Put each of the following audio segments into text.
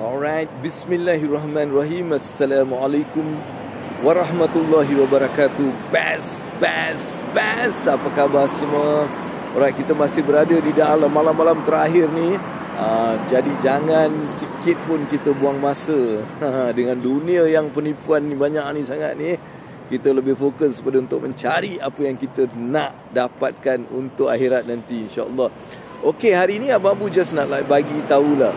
Alright, bismillahirrahmanirrahim. Assalamualaikum warahmatullahi wabarakatuh. Best. Apa khabar semua? Alright, kita masih berada di dalam malam-malam terakhir ni. Jadi jangan sikit pun kita buang masa dengan dunia yang penipuan ni banyak ni sangat ni. Kita lebih fokus pada untuk mencari apa yang kita nak dapatkan untuk akhirat nanti, insya-Allah. Okey, hari ni Abang Abu just nak bagi tahulah.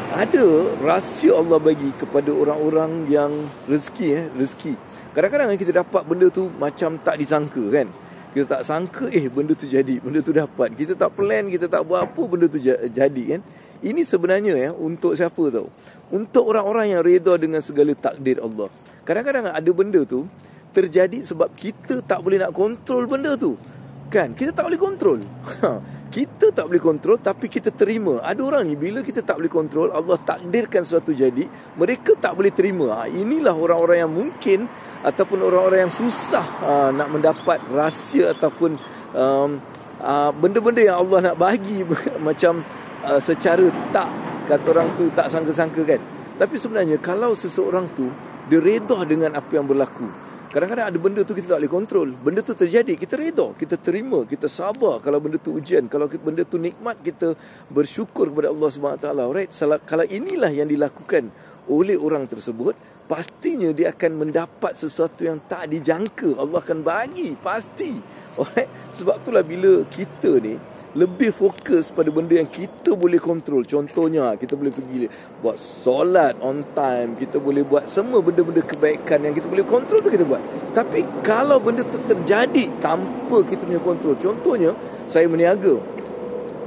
Ada rahsia Allah bagi kepada orang-orang yang rezeki. Kadang-kadang kita dapat benda tu macam tak disangka kan. Kita tak sangka benda tu jadi, benda tu dapat. Kita tak plan, kita tak buat apa, benda tu jadi kan. Ini sebenarnya untuk siapa tahu? Untuk orang-orang yang redha dengan segala takdir Allah. Kadang-kadang ada benda tu terjadi sebab kita tak boleh nak kontrol benda tu. Kan? Kita tak boleh kontrol. Kita tak boleh kontrol, tapi kita terima. Ada orang ni bila kita tak boleh kontrol, Allah takdirkan sesuatu jadi, mereka tak boleh terima. Inilah orang-orang yang mungkin ataupun orang-orang yang susah nak mendapat rahsia ataupun benda-benda yang Allah nak bagi macam secara tak, kata orang tu tak sangka-sangka kan. Tapi sebenarnya kalau seseorang tu dia redha dengan apa yang berlaku, kadang-kadang ada benda tu kita tak boleh kontrol. Benda tu terjadi, kita redha, kita terima, kita sabar. Kalau benda tu ujian, kalau benda tu nikmat, kita bersyukur kepada Allah SWT. Right? Kalau inilah yang dilakukan oleh orang tersebut, pastinya dia akan mendapat sesuatu yang tak dijangka. Allah akan bagi, pasti. Alright? Sebab itulah bila kita ni lebih fokus pada benda yang kita boleh kontrol. Contohnya, kita boleh pergi buat solat on time, kita boleh buat semua benda-benda kebaikan yang kita boleh kontrol tu kita buat. Tapi kalau benda tu terjadi tanpa kita punya kontrol, contohnya saya berniaga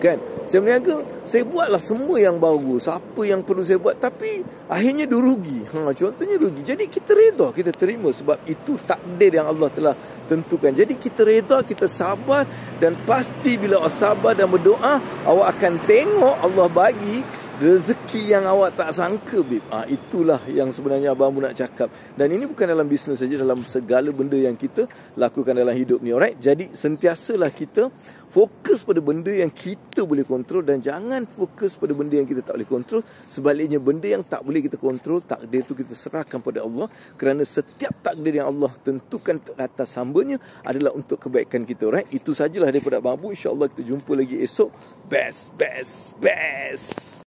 kan, saya buatlah semua yang bagus, apa yang perlu saya buat, tapi akhirnya dia rugi. Contohnya rugi. Jadi kita redha, kita terima sebab itu takdir yang Allah telah tentukan. Jadi kita redha, kita sabar, dan pasti bila awak sabar dan berdoa, awak akan tengok Allah bagi rezeki yang awak tak sangka, babe. Itulah yang sebenarnya Abang Abu nak cakap. Dan ini bukan dalam bisnes saja, dalam segala benda yang kita lakukan dalam hidup ni. Alright? Jadi sentiasalah kita fokus pada benda yang kita boleh kontrol, dan jangan fokus pada benda yang kita tak boleh kontrol. Sebaliknya, benda yang tak boleh kita kontrol, takdir itu kita serahkan pada Allah, kerana setiap takdir yang Allah tentukan atas hambanya adalah untuk kebaikan kita. Right? Itu sajalah daripada Abang Abu. InsyaAllah kita jumpa lagi esok. Best.